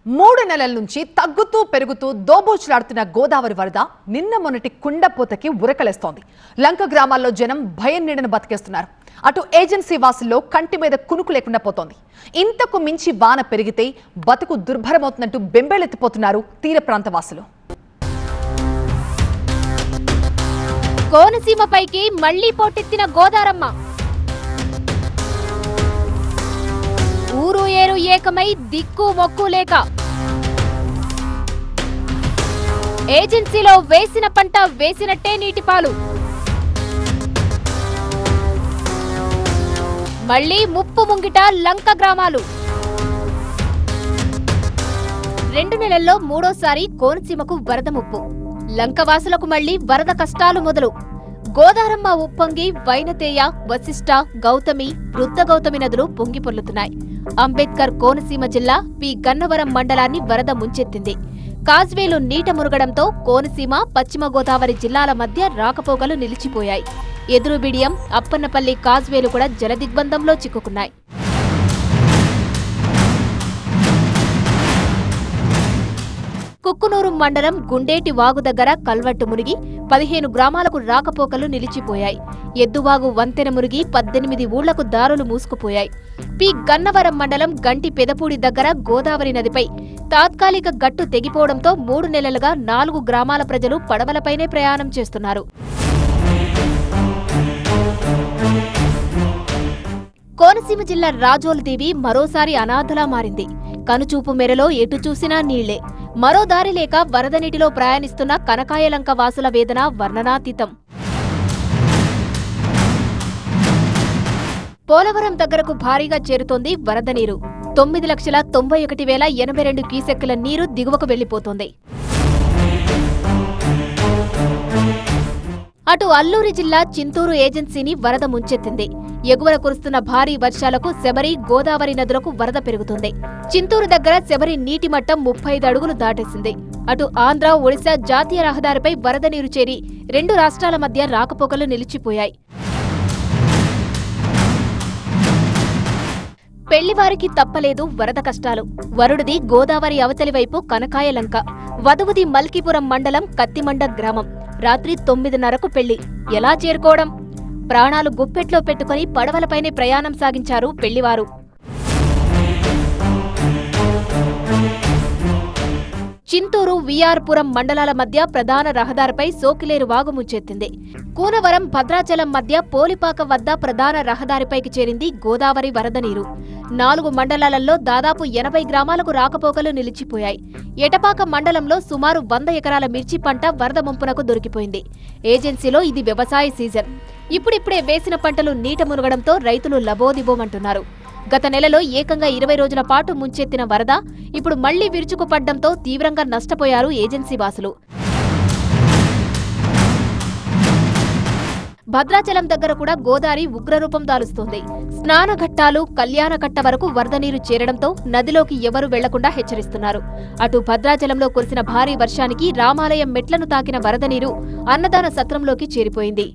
3 నెలల నుంచి తగ్గుతూ పెరుగుతూ దోబూచులాడుతున్న గోదావరి వరద నిన్న మొన్నటి కుండపోతకి ఉరకలేస్తోంది. లంక గ్రామాల్లో జనం భయం నీడను బతికేస్తున్నారు. అటు ఏజెన్సీ వాసుల్లో కంటి మీద కునుకు లేకుండా పోతోంది. ఇంతకు మించి వాన పెరిగితే బతుకు దుర్భరమవుతున్నట్టు బెంబేలెత్తిపోతున్నారు తీర ప్రాంత వాసులు. కోనసీమపైకి మళ్లీ పోటెత్తిన గోదారమ్మ. ఊరు ఏరు ఏకమై దిక్కు మొక్కు లేక ఏజెన్సీలో వేసిన పంట వేసినట్టే నీటిపాలు. మళ్లీ ముప్పు ముంగిట లంక గ్రామాలు. 2 నెలల్లో మూడోసారి కోనసీమకు వరద ముప్పు. లంకవాసులకు మళ్లీ వరద కష్టాలు మొదలు. గోదారమ్మ ఉప్పొంగి వైనతేయ, వశిష్ట, గౌతమి, వృద్ధ గౌతమి నదులు పొంగి పొర్లుతున్నాయి. అంబేద్కర్ కోనసీమ జిల్లా పి గన్నవరం మండలాన్ని వరద ముంచెత్తింది. కాజ్వేలు నీట మురగడంతో కోనసీమ, పశ్చిమ గోదావరి జిల్లాల మధ్య రాకపోకలు నిలిచిపోయాయి. ఎదురుబిడియం, అప్పన్నపల్లి, కాజ్వేలు కూడా జలదిగ్బంధంలో చిక్కుకున్నాయి. కుక్కునూరు మండలం గుండేటి వాగు దగ్గర కల్వట్టు మునిగి 15 గ్రామాలకు రాకపోకలు నిలిచిపోయాయి. ఎద్దువాగు వంతెన మునిగి 18 ఊళ్లకు దారులు మూసుకుపోయాయి. పి గన్నవరం మండలం గంటి పెదపూడి దగ్గర గోదావరి నదిపై తాత్కాలిక గట్టు తెగిపోవడంతో 3 నెలలుగా 4 గ్రామాల ప్రజలు పడవలపైనే ప్రయాణం చేస్తున్నారు. కోనసీమ జిల్లా రాజోలుదేవి మరోసారి అనాథలా మారింది. కనుచూపు మేరలో ఎటు చూసినా నీళ్లే. మరో దారి లేక వరద నీటిలో ప్రయాణిస్తున్న కనకాయలంక వాసుల వేదన వర్ణనాతీతం. పోలవరం దగ్గరకు భారీగా చేరుతోంది వరద నీరు. 9,91,082 క్యూసెక్కుల నీరు దిగువకు వెళ్లిపోతోంది. అటు అల్లూరి జిల్లా చింతూరు ఏజెన్సీని వరద ముంచెత్తింది. ఎగువన కురుస్తున్న భారీ వర్షాలకు శబరి, గోదావరి నదులకు వరద పెరుగుతుంది. చింతూరు దగ్గర శబరి నీటి మట్టం 35 అడుగులు దాటేసింది. అటు ఆంధ్ర, ఒడిశా జాతీయ రహదారిపై వరద నీరు చేరి 2 రాష్ట్రాల మధ్య రాకపోకలు నిలిచిపోయాయి. పెళ్లివారికి తప్పలేదు వరద కష్టాలు. వరుడిది గోదావరి అవతలి వైపు కనకాయలంక, వధువుది మల్కీపురం మండలం కత్తిమండ గ్రామం. రాత్రి 9:30కు పెళ్లి. ఎలా చేరుకోవడం? ప్రాణాలు గుప్పెట్లో పెట్టుకుని పడవలపైనే ప్రయాణం సాగించారు పెళ్లివారు. చింతూరు, విఆర్పురం మండలాల మధ్య ప్రధాన రహదారిపై సోకిలేరు వాగు ముంచెత్తింది. కూనవరం, భద్రాచలం మధ్య పోలిపాక వద్ద ప్రధాన రహదారిపైకి చేరింది గోదావరి వరద నీరు. 4 మండలాలలో దాదాపు 80 గ్రామాలకు రాకపోకలు నిలిచిపోయాయి. ఎటపాక మండలంలో సుమారు 100 ఎకరాల మిర్చి పంట వరద ముంపునకు దొరికిపోయింది. ఏజెన్సీలో ఇది వ్యవసాయ సీజన్. ఇప్పుడిప్పుడే వేసిన పంటలు నీట మునగడంతో రైతులు లబోదిబోమంటున్నారు. గత నెలలో ఏకంగా 20 రోజుల పాటు ముంచెత్తిన వరద ఇప్పుడు మళ్లీ విరుచుకుపడ్డంతో తీవ్రంగా నష్టపోయారు ఏజెన్సీ వాసులు. భద్రాచలం దగ్గర కూడా గోదావరి ఉగ్రరూపం దాలుస్తోంది. స్నానఘట్టాలు, కళ్యాణకట్ట వరకు వరద నీరు చేరడంతో నదిలోకి ఎవరూ వెళ్లకుండా హెచ్చరిస్తున్నారు. అటు భద్రాచలంలో కురిసిన భారీ వర్షానికి రామాలయం మెట్లను తాకిన వరద నీరు అన్నదాన సత్రంలోకి చేరిపోయింది.